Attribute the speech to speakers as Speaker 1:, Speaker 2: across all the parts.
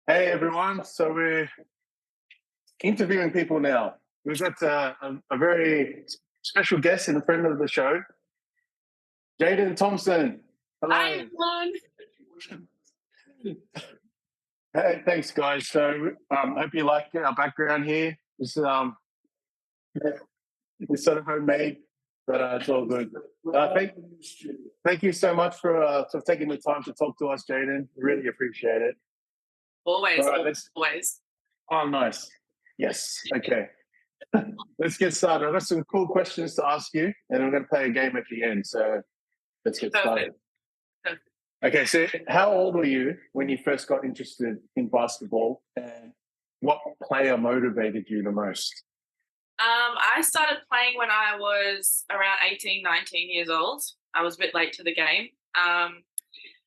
Speaker 1: Hey everyone, so we're interviewing people now. We've got a very special guest and a friend of the show, Jaydan Thomson.
Speaker 2: Hi,
Speaker 1: Hello.
Speaker 2: everyone.
Speaker 1: Hey, thanks guys. So hope you like our background here. It's sort of homemade, but it's all good. Thank you so much for taking the time to talk to us, Jaydan. Really appreciate it.
Speaker 2: Always,
Speaker 1: All right, let's.
Speaker 2: always.
Speaker 1: Oh, nice. Yes. Okay. Let's get started. I've got some cool questions to ask you, and we're going to play a game at the end. So let's get started.
Speaker 2: Perfect.
Speaker 1: Okay, so how old were you when you first got interested in basketball, and what player motivated you the most?
Speaker 2: I started playing when I was around 18, 19 years old. I was a bit late to the game.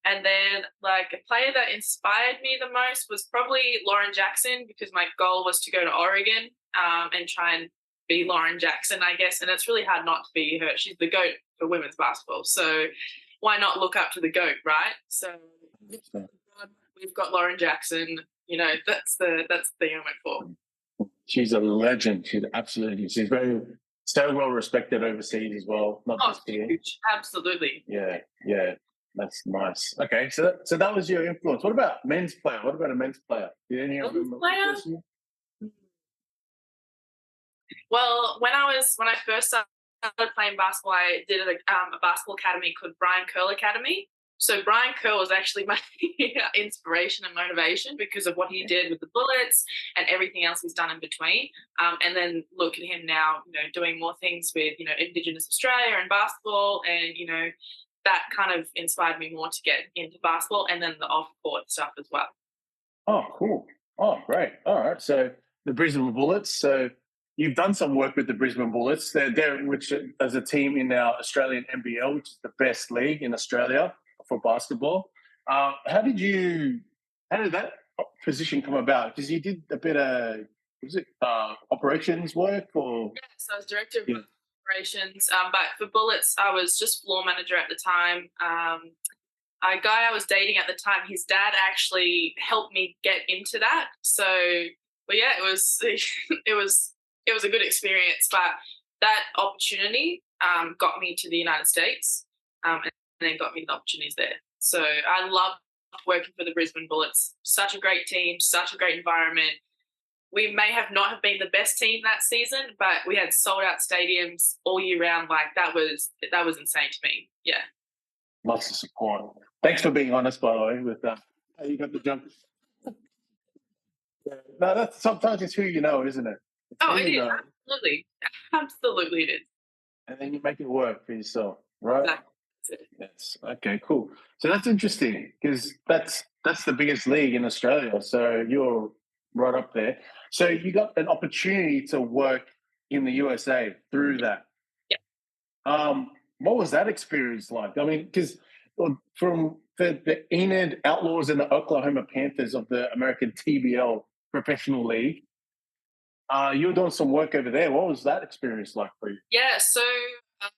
Speaker 2: And then, like, a player that inspired me the most was probably Lauren Jackson, because my goal was to go to Oregon and try and be Lauren Jackson, I guess. And it's really hard not to be her. She's the GOAT for women's basketball. So why not look up to the GOAT, right? So we've got Lauren Jackson. You know, that's the thing I went for.
Speaker 1: She's a legend. She's very so well respected overseas as well, not just here.
Speaker 2: Huge. Absolutely.
Speaker 1: Yeah, yeah. That's nice. Okay, so that was your influence. What about men's player? What about a men's player? Did any of them influence you?
Speaker 2: Well, when I first started playing basketball, I did a basketball academy called Brian Curl Academy. So Brian Curl was actually my inspiration and motivation because of what he did with the Bullets and everything else he's done in between. And then look at him now, doing more things with, Indigenous Australia and basketball, and that kind of inspired me more to get into basketball, and then the off-court stuff as well.
Speaker 1: Oh, cool. Oh, great. All right. So the Brisbane Bullets. So you've done some work with the Brisbane Bullets. They're which as a team in our Australian NBL, which is the best league in Australia for basketball. How did that position come about? Because you did a bit of operations work, or
Speaker 2: so I was director of operations. But for Bullets, I was just floor manager at the time. A guy I was dating at the time, his dad actually helped me get into that. So, but yeah, it was it was a good experience. But that opportunity got me to the United States, and then got me the opportunities there. So I loved working for the Brisbane Bullets. Such a great team, such a great environment. We may have not have been the best team that season, but we had sold out stadiums all year round. Like that was insane to me. Yeah.
Speaker 1: Lots of support. Thanks for being honest, by the way, with how you got the jump. Yeah. No, that's sometimes it's who you know, isn't it?
Speaker 2: It is. Absolutely. Absolutely it is.
Speaker 1: And then you make it work for yourself, right?
Speaker 2: Exactly.
Speaker 1: Yes. Okay, cool. So that's interesting because that's the biggest league in Australia. So you're right up there. So you got an opportunity to work in the USA through that.
Speaker 2: Yeah.
Speaker 1: What was that experience like? I mean, because from the Enid Outlaws and the Oklahoma Panthers of the American TBL Professional League, you were doing some work over there. What was that experience like for you?
Speaker 2: Yeah, so I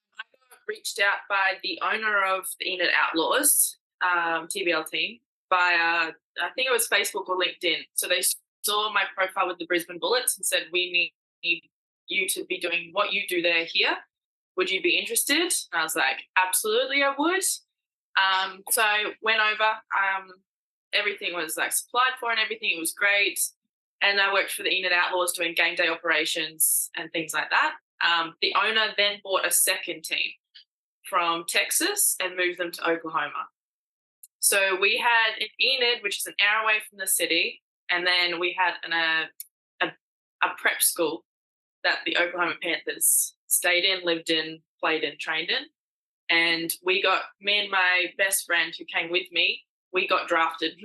Speaker 2: got reached out by the owner of the Enid Outlaws TBL team via, I think it was Facebook or LinkedIn. So they saw my profile with the Brisbane Bullets and said, we need you to be doing what you do there here. Would you be interested? And I was like, absolutely, I would. So I went over. Everything was like supplied for and everything. It was great. And I worked for the Enid Outlaws doing game day operations and things like that. The owner then bought a second team from Texas and moved them to Oklahoma. So we had in Enid, which is an hour away from the city, and then we had a prep school that the Oklahoma Panthers stayed in, lived in, played in, trained in. And me and my best friend who came with me, we got traded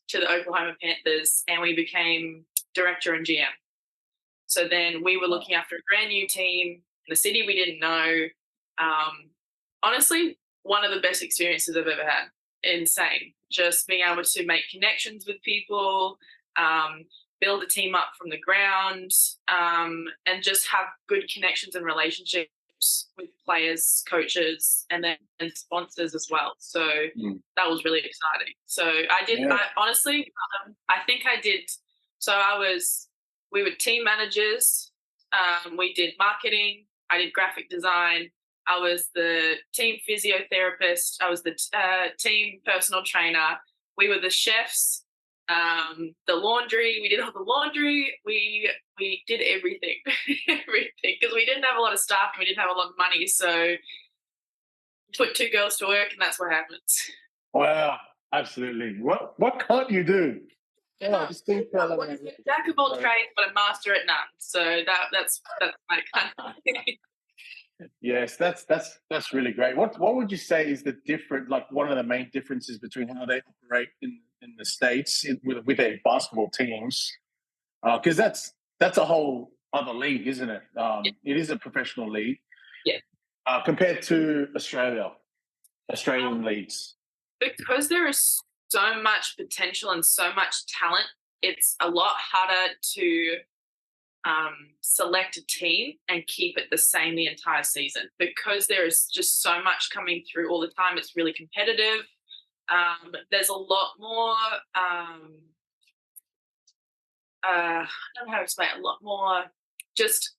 Speaker 2: to the Oklahoma Panthers, and we became director and GM. So then we were looking after a brand new team in a city we didn't know. Honestly, one of the best experiences I've ever had. Insane. Just being able to make connections with people, build a team up from the ground, and just have good connections and relationships relationships with players, coaches, and sponsors as well. So that was really exciting. So I did.
Speaker 1: Yeah.
Speaker 2: I honestly, I think I did. So we were team managers. We did marketing. I did graphic design. I was the team physiotherapist. I was the team personal trainer. We were the chefs. The laundry. We did all the laundry. We did everything, everything, because we didn't have a lot of staff and we didn't have a lot of money. So put two girls to work, and that's what happens.
Speaker 1: Wow, absolutely. What can't you do? Yeah, just think about
Speaker 2: What is it? Jack of all trades, but a master at none. So that's my kind of thing.
Speaker 1: Yes, that's really great. What would you say is the different, like one of the main differences between how they operate in the States with their basketball teams? Because that's a whole other league, isn't it?
Speaker 2: Yeah.
Speaker 1: It is a professional league.
Speaker 2: Yeah.
Speaker 1: Compared to Australian leagues.
Speaker 2: Because there is so much potential and so much talent, it's a lot harder to select a team and keep it the same the entire season, because there is just so much coming through all the time. It's really competitive. There's a lot more I don't know how to explain it, a lot more just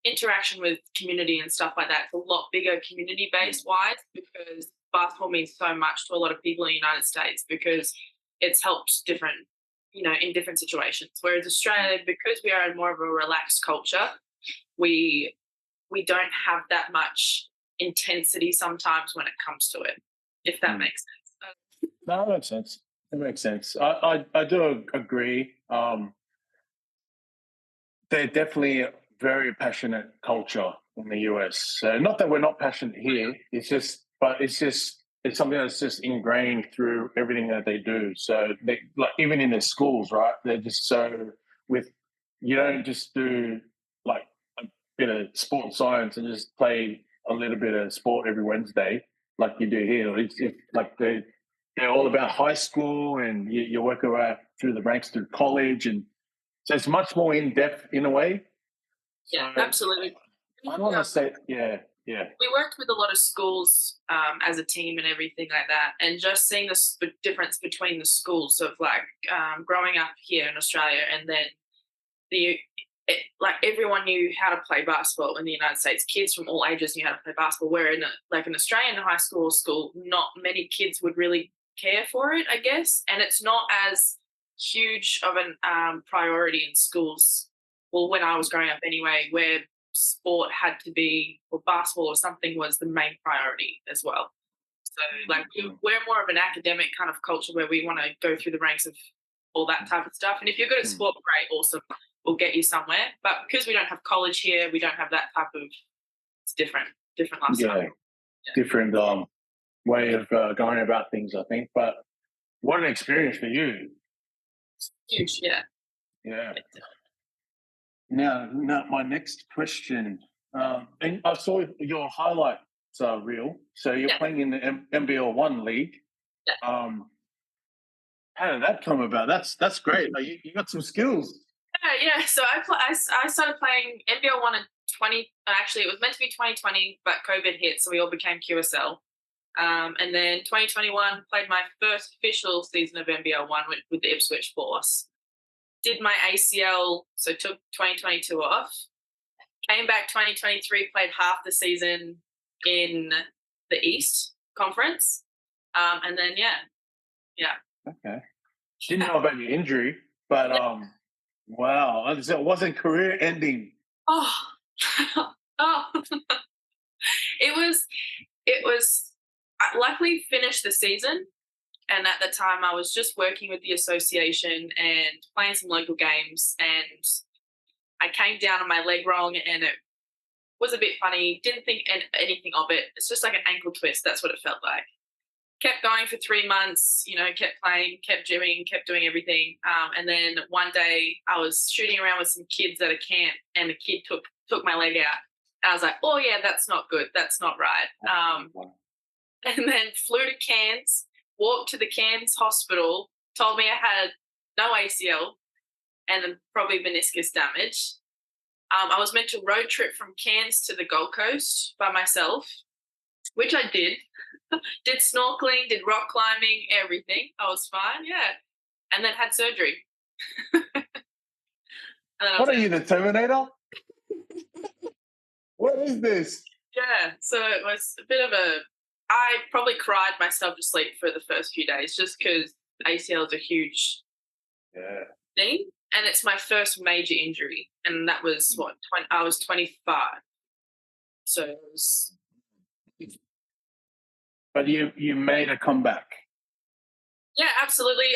Speaker 2: interaction with community and stuff like that. It's a lot bigger community base wise, because basketball means so much to a lot of people in the United States, because it's helped different, in different situations. Whereas Australia, because we are in more of a relaxed culture, we don't have that much intensity sometimes when it comes to it, if that makes sense.
Speaker 1: No, that makes sense. It makes sense. I do agree. They're definitely a very passionate culture in the US. So not that we're not passionate here. It's something that's just ingrained through everything that they do. So they, like even in their schools, right? They're just so with you don't just do like a bit of sport science and just play a little bit of sport every Wednesday like you do here. Like they're all about high school, and you work your way up through the ranks through college, and so it's much more in depth in a way.
Speaker 2: Yeah,
Speaker 1: So
Speaker 2: absolutely.
Speaker 1: I want to say, yeah.
Speaker 2: We worked with a lot of schools as a team and everything like that, and just seeing the difference between the schools of like growing up here in Australia, and then like everyone knew how to play basketball in the United States. Kids from all ages knew how to play basketball. Where in an Australian high school, not many kids would really care for it, I guess, and it's not as huge of an priority in schools. Well, when I was growing up, anyway, where sport had to be, or basketball or something was the main priority as well. So, like, we're more of an academic kind of culture where we want to go through the ranks of all that type of stuff. And if you're good at sport, great, awesome, we'll get you somewhere. But because we don't have college here, we don't have that type of. It's different lifestyle.
Speaker 1: Yeah. Different way of going about things, I think. But what an experience for you.
Speaker 2: Huge, yeah.
Speaker 1: Yeah. Now, my next question, and I saw your highlights reel. So you're playing in the MBL One League.
Speaker 2: Yeah.
Speaker 1: How did that come about? That's great. Like, you got some skills.
Speaker 2: Yeah. So I started playing NBL 1 in 20. Actually, it was meant to be 2020, but COVID hit, so we all became QSL. And then 2021 played my first official season of NBL 1 with the Ipswich Force. Did my ACL, so took 2022 off. Came back 2023, played half the season in the East Conference. And then, yeah.
Speaker 1: Okay. Didn't know about your injury, but wow, it wasn't career ending.
Speaker 2: Oh, it was. I luckily finished the season, and at the time I was just working with the association and playing some local games, and I came down on my leg wrong, and it was a bit funny. Didn't think anything of it. It's just like an ankle twist. That's what it felt like. Kept going for 3 months, kept playing, kept gymming, kept doing everything. And then one day I was shooting around with some kids at a camp, and the kid took my leg out. And I was like, oh, yeah, that's not good. That's not right. And then flew to Cairns, walked to the Cairns hospital, told me I had no ACL and then probably meniscus damage. I was meant to road trip from Cairns to the Gold Coast by myself, which I did. Did snorkeling, did rock climbing, everything. I was fine, yeah. And then had surgery. And then I
Speaker 1: What
Speaker 2: was
Speaker 1: are you, the Terminator? What is this?
Speaker 2: yeah, so it was a bit of a. I probably cried myself to sleep for the first few days just because ACL is a huge
Speaker 1: Yeah.
Speaker 2: thing, and it's my first major injury, and that was what 20, I was 25, so it was
Speaker 1: But you made a comeback.
Speaker 2: yeah, absolutely.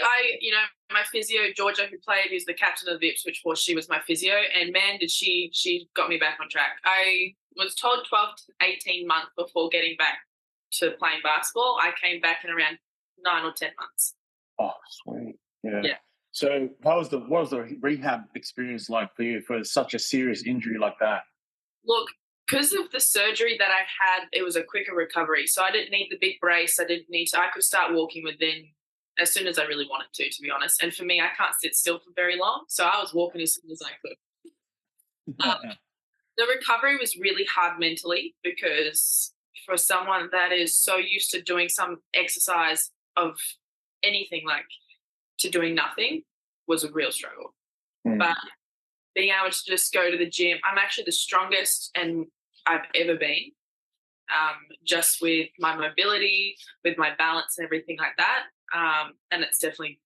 Speaker 2: My physio Georgia, who played, who's the captain of the Ipswich Force, she was my physio, and man, did she got me back on track. I was told 12 to 18 months before getting back to playing basketball. I came back in around 9 or 10 months.
Speaker 1: Oh, sweet. Yeah.
Speaker 2: Yeah.
Speaker 1: So what was the rehab experience like for you for such a serious injury like that?
Speaker 2: Look, because of the surgery that I had, it was a quicker recovery. So I didn't need the big brace. I could start walking within as soon as I really wanted to be honest. And for me, I can't sit still for very long. So I was walking as soon as I could. The recovery was really hard mentally because for someone that is so used to doing some exercise of anything like to doing nothing was a real struggle.
Speaker 1: Mm.
Speaker 2: But being able to just go to the gym, I'm actually the strongest and I've ever been. Just with my mobility, with my balance and everything like that. And it's definitely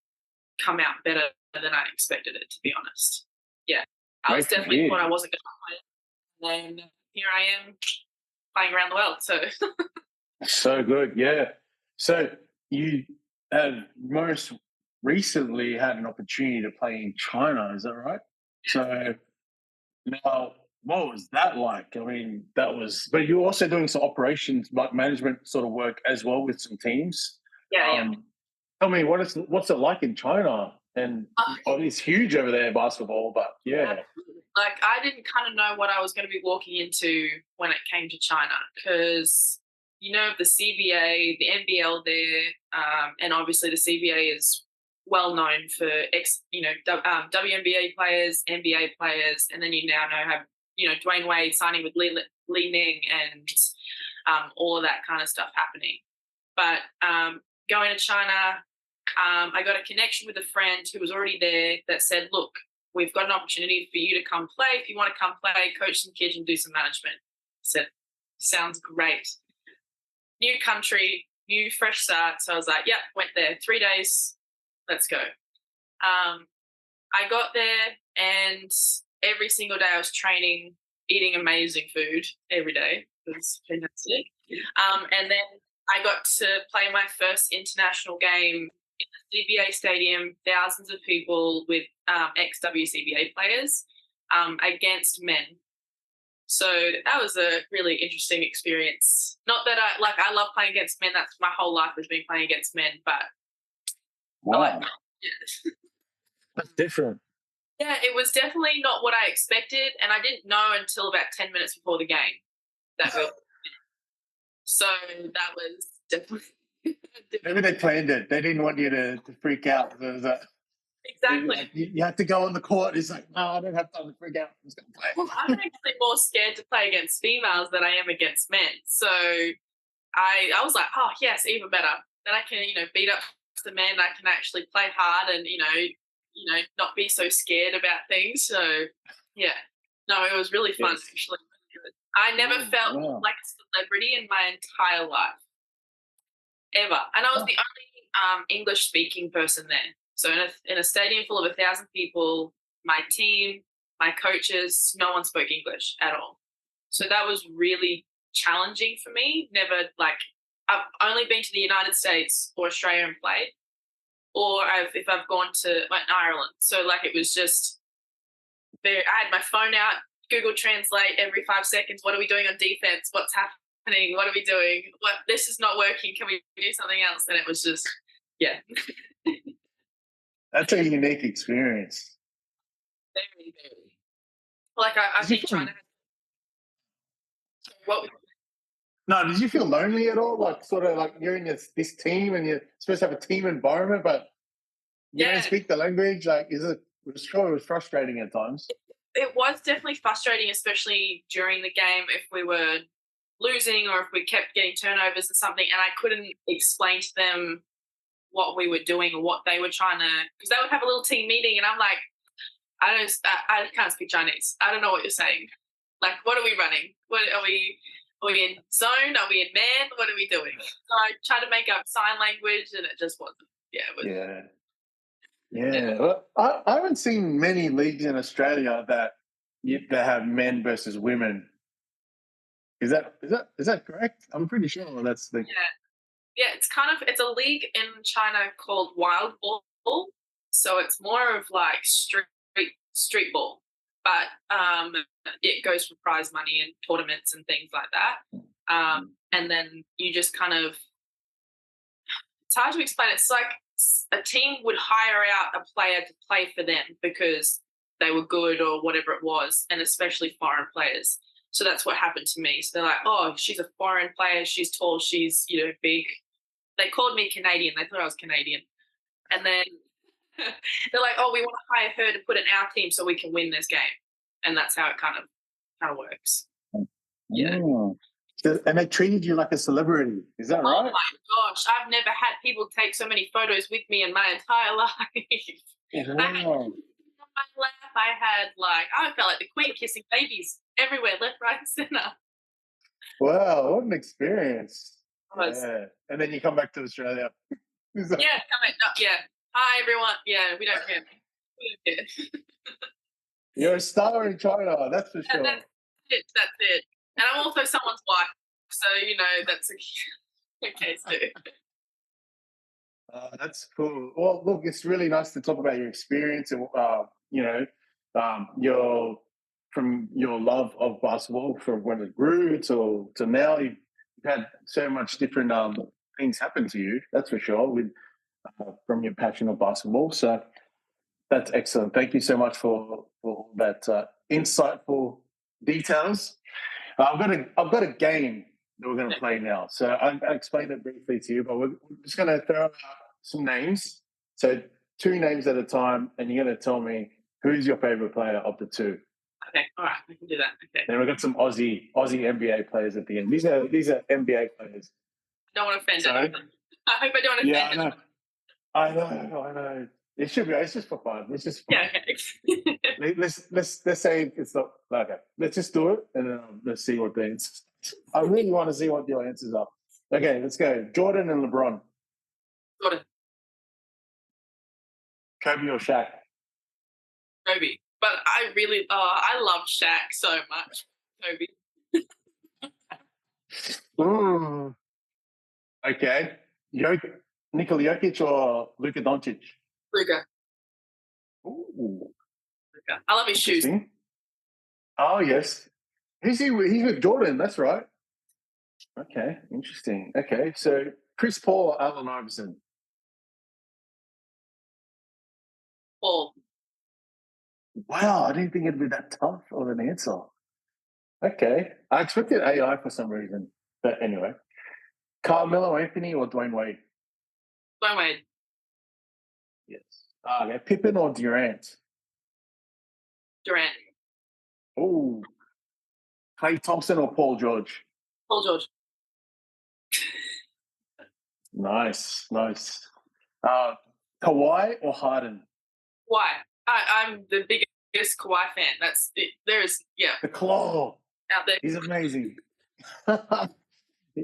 Speaker 2: come out better than I expected it, to be honest. Yeah. I was
Speaker 1: Great to
Speaker 2: definitely
Speaker 1: hear.
Speaker 2: thought I wasn't going to play. And here I am playing around the world. So
Speaker 1: So good, yeah. So you have most recently had an opportunity to play in China, is that right? So now, what was that like? I mean, that was, but you're also doing some operations like management sort of work as well with some teams.
Speaker 2: yeah.
Speaker 1: Tell me, what's it like in China? And it's huge over there, basketball, but yeah.
Speaker 2: Like I didn't kind of know what I was going to be walking into when it came to China because the CBA, the NBL there, and obviously the CBA is well known for WNBA players, NBA players, and then you now have Dwayne Wade signing with Li Ning and all of that kind of stuff happening. But going to China, I got a connection with a friend who was already there that said, look, we've got an opportunity for you to come play. If you want to come play, coach some kids and do some management. I said, sounds great. New country, new fresh start. So I was like, yep, went there. 3 days, let's go. I got there and every single day I was training, eating amazing food every day. It was fantastic. And then I got to play my first international game in the CBA stadium, thousands of people with ex-WCBA players against men. So that was a really interesting experience. Not that I love playing against men. That's my whole life has been playing against men. But
Speaker 1: Wow. That's different.
Speaker 2: Yeah, it was definitely not what I expected, and I didn't know until about 10 minutes before the game that so that was definitely
Speaker 1: Maybe they planned it. They didn't want you to freak out.
Speaker 2: exactly.
Speaker 1: Like, you have to go on the court. It's like, no, I don't have time to freak out. I'm just going to play.
Speaker 2: Well, I'm actually more scared to play against females than I am against men. So I was like, oh yes, even better. Then I can beat up the men. I can actually play hard and not be so scared about things. So yeah, no, it was really fun actually. I never felt like a celebrity in my entire life, ever. And I was the only English speaking person there. So in a stadium full of 1,000 people, my team, my coaches, no one spoke English at all. So that was really challenging for me. I've only been to the United States or Australia and played, or if I've gone to Ireland. So it was just I had my phone out, Google Translate every 5 seconds. What are we doing on defense? What's happening? What are we doing? What, this is not working. Can we do something else? And it was just, yeah.
Speaker 1: That's a unique experience.
Speaker 2: Very, very. I've been trying to. What?
Speaker 1: No, did you feel lonely at all? Sort of you're in this team and you're supposed to have a team environment, but you don't speak the language. It was frustrating at times.
Speaker 2: it was definitely frustrating, especially during the game if we were losing or if we kept getting turnovers or something, and I couldn't explain to them what we were doing or what they were trying to, because they would have a little team meeting, and I'm like, I can't speak Chinese. I don't know what you're saying. Like, what are we running? What are we? Are we in zone? Are we in man? What are we doing? So I tried to make up sign language, and it just wasn't. Yeah, it was.
Speaker 1: Yeah.
Speaker 2: Yeah.
Speaker 1: Yeah. Well, I haven't seen many leagues in Australia that have men versus women. Is that correct? I'm pretty sure that's the.
Speaker 2: Yeah. Yeah, it's a league in China called wild ball, so it's more of like street ball, but it goes for prize money and tournaments and things like that. And then you just kind of, it's hard to explain. It's like a team would hire out a player to play for them because they were good or whatever it was, and especially foreign players. So that's what happened to me. So they're like, "Oh, she's a foreign player. She's tall. She's big." They called me Canadian. They thought I was Canadian, and then they're like, "Oh, we want to hire her to put in our team so we can win this game," and that's how it kind of works. Yeah.
Speaker 1: Oh. And they treated you like a celebrity. Is that
Speaker 2: Oh
Speaker 1: right?
Speaker 2: my gosh, I've never had people take so many photos with me in my entire life. I had
Speaker 1: Wow.
Speaker 2: on my lap. I felt like the Queen kissing babies everywhere, left, right, and center.
Speaker 1: Wow, what an experience.
Speaker 2: Was
Speaker 1: Yeah. And then you come back to Australia. Is that-
Speaker 2: yeah, come on, yeah. Hi everyone. Yeah, we don't care. We don't care.
Speaker 1: You're a star in China, that's for sure.
Speaker 2: That's it. That's it. And I'm also someone's wife, so that's a case too.
Speaker 1: That's cool. Well, look, it's really nice to talk about your experience and your from your love of basketball from when it grew to now. You've had so much different things happen to you. That's for sure. With from your passion of basketball, so that's excellent. Thank you so much for all that insightful details. I've got a game that we're going to play now. So I explained it briefly to you, but we're just going to throw out some names. So 2 names at a time, and you're going to tell me who's your favorite player of the 2.
Speaker 2: Okay, all right, we can do that. Okay.
Speaker 1: Then we've got some Aussie NBA players at the end. These are NBA players.
Speaker 2: Don't want to offend
Speaker 1: Sorry?
Speaker 2: anyone. I hope I don't offend
Speaker 1: Yeah,
Speaker 2: anyone.
Speaker 1: I know. It should be. It's just for fun. It's just fun.
Speaker 2: Yeah, okay.
Speaker 1: Let's say it's not okay. Let's just do it, and then let's see what the answers. I really want to see what your answers are. Okay, let's go. Jordan and LeBron.
Speaker 2: Got it.
Speaker 1: Kobe or Shaq?
Speaker 2: Kobe. But I love Shaq so much. Kobe.
Speaker 1: Ooh. Okay. Nikola Jokic or Luka Doncic?
Speaker 2: Luka.
Speaker 1: Ooh.
Speaker 2: I love his shoes.
Speaker 1: Oh yes. He's with Jordan, that's right. Okay, interesting. Okay, so Chris Paul or Allen Iverson?
Speaker 2: Paul.
Speaker 1: Wow, I didn't think it'd be that tough of an answer. Okay. I expected AI for some reason. But anyway. Carmelo Anthony or Dwayne Wade?
Speaker 2: Dwayne Wade.
Speaker 1: Yes. Okay. Pippen or Durant?
Speaker 2: Durant.
Speaker 1: Oh. Klay Thompson or Paul George?
Speaker 2: Paul George.
Speaker 1: Nice. Kawhi or Harden?
Speaker 2: Why? I'm the biggest Kawhi fan. That's it.
Speaker 1: The Claw.
Speaker 2: Out there.
Speaker 1: He's amazing.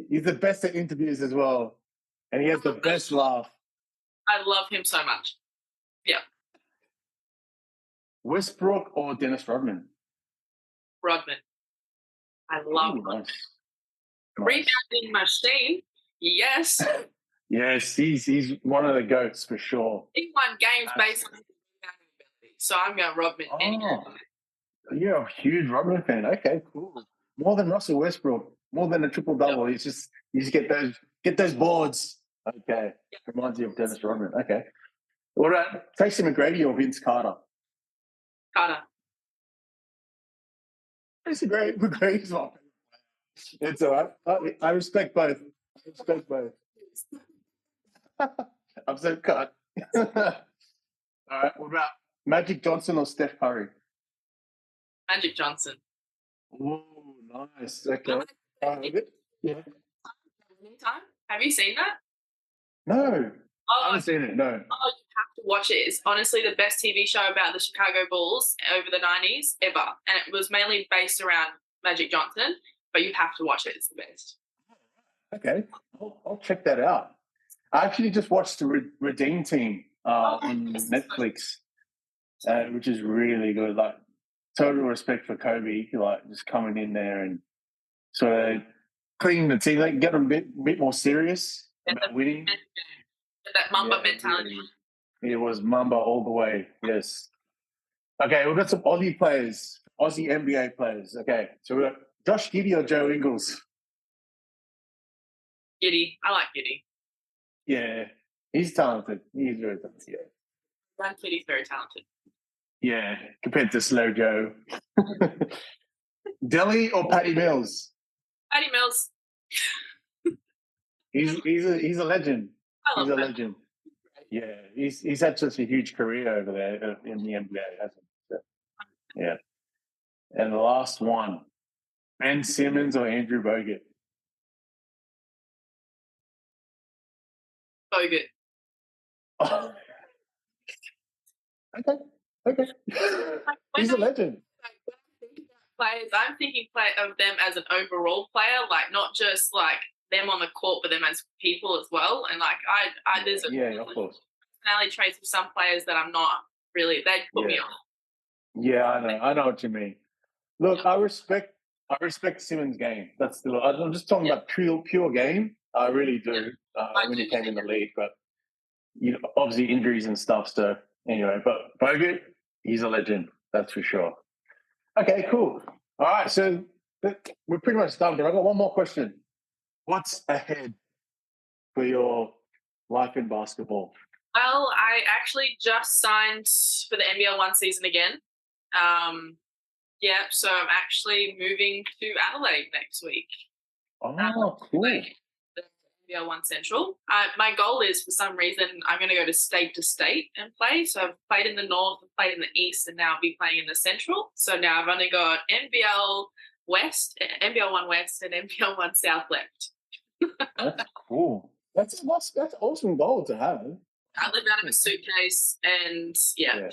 Speaker 1: He's the best at interviews as well. And he has the best laugh.
Speaker 2: I love him so much. Yeah.
Speaker 1: Westbrook or Dennis Rodman?
Speaker 2: Rodman. I love
Speaker 1: Ooh, nice.
Speaker 2: rebounding machine. Yes.
Speaker 1: Yes, he's one of the GOATs for sure.
Speaker 2: He won games based on his rebounding ability. So I'm going Rodman.
Speaker 1: You're a huge Rodman fan. Okay, cool. More than Russell Westbrook, more than a triple double. Yep. You just get those boards. Okay. Yep. Reminds you of Dennis Rodman. Okay. What about Tracy McGrady or Vince Carter?
Speaker 2: Carter.
Speaker 1: Tracy McGrady's my favorite. It's all right. I respect both. I'm so cut. All right. What about Magic Johnson or Steph Curry?
Speaker 2: Magic Johnson.
Speaker 1: Oh, nice. Okay.
Speaker 2: Remember
Speaker 1: Good. Yeah.
Speaker 2: Anytime? Have you seen that?
Speaker 1: No, I
Speaker 2: Oh,
Speaker 1: haven't seen it. No.
Speaker 2: oh, you have to watch it. It's honestly the best TV show about the Chicago Bulls over the 90s ever. And it was mainly based around Magic Johnson, but you have to watch it. It's the best.
Speaker 1: Okay, I'll check that out. I actually just watched the Redeem Team on
Speaker 2: Yes.
Speaker 1: Netflix, which is really good. Like, total respect for Kobe, like just coming in there and sort of cleaning the team, like get them a bit more serious about winning.
Speaker 2: That Mamba
Speaker 1: Yeah,
Speaker 2: mentality.
Speaker 1: really. It was Mamba all the way. Yes. Okay, we've got some Aussie players, Aussie NBA players. Okay, so we've got Josh Giddey or Joe Ingles.
Speaker 2: Giddy. I like Giddy.
Speaker 1: Yeah, he's talented. He's very talented. Yeah.
Speaker 2: Run Kitty's very talented.
Speaker 1: Yeah, compared to Slow Joe. Delhi or Patty Mills?
Speaker 2: Patty Mills.
Speaker 1: He's a legend.
Speaker 2: I
Speaker 1: He's
Speaker 2: love
Speaker 1: a
Speaker 2: that.
Speaker 1: legend. Yeah, he's had such a huge career over there in the NBA, hasn't he? So, yeah. And the last one, Ben Simmons or Andrew Bogut?
Speaker 2: Bogut.
Speaker 1: Oh. Okay. He's a legend.
Speaker 2: When I think about players, I'm thinking of them as an overall player, like not just like them on the court, but them as people as well. And like there's a
Speaker 1: Yeah, of course.
Speaker 2: personality traits of some players that I'm not really. They put me
Speaker 1: Yeah.
Speaker 2: off.
Speaker 1: Yeah, I know what you mean. Look, I respect Simmons' game. I'm just talking about pure game. I really do. When he came in the league, but obviously injuries and stuff. So anyway, but Bogut, he's a legend. That's for sure. Okay, cool. All right, so we're pretty much done. But I got one more question. What's ahead for your life in basketball?
Speaker 2: Well, I actually just signed for the NBL one season again. Yeah, so I'm actually moving to Adelaide next week.
Speaker 1: Oh, cool.
Speaker 2: The NBL one Central. My goal is, for some reason, I'm going to go to state and play. So I've played in the North, I've played in the East, and now I'll be playing in the Central. So now I've only got NBL West, NBL one West, and NBL one South left.
Speaker 1: That's cool. That's awesome goal to have.
Speaker 2: I live out of a suitcase, and yeah.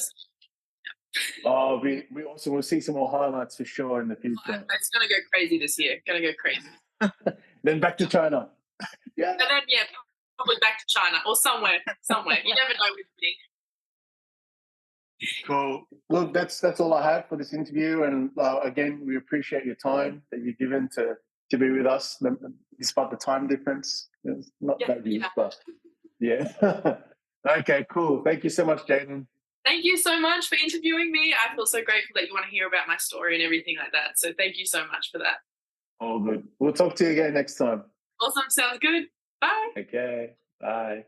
Speaker 1: Oh, we also will see some more highlights for sure in the future.
Speaker 2: It's going to go crazy this year. Going to go crazy.
Speaker 1: Then back to China. Yeah.
Speaker 2: And then, probably back to China or somewhere. You never know with me.
Speaker 1: Cool. Look, that's all I have for this interview. And again, we appreciate your time that you've given to be with us, despite the time difference. It's not that huge, but yeah. Okay, cool. Thank you so much, Jaydan.
Speaker 2: Thank you so much for interviewing me. I feel so grateful that you want to hear about my story and everything like that. So thank you so much for that.
Speaker 1: All good. We'll talk to you again next time.
Speaker 2: Awesome. Sounds good. Bye.
Speaker 1: Okay. Bye.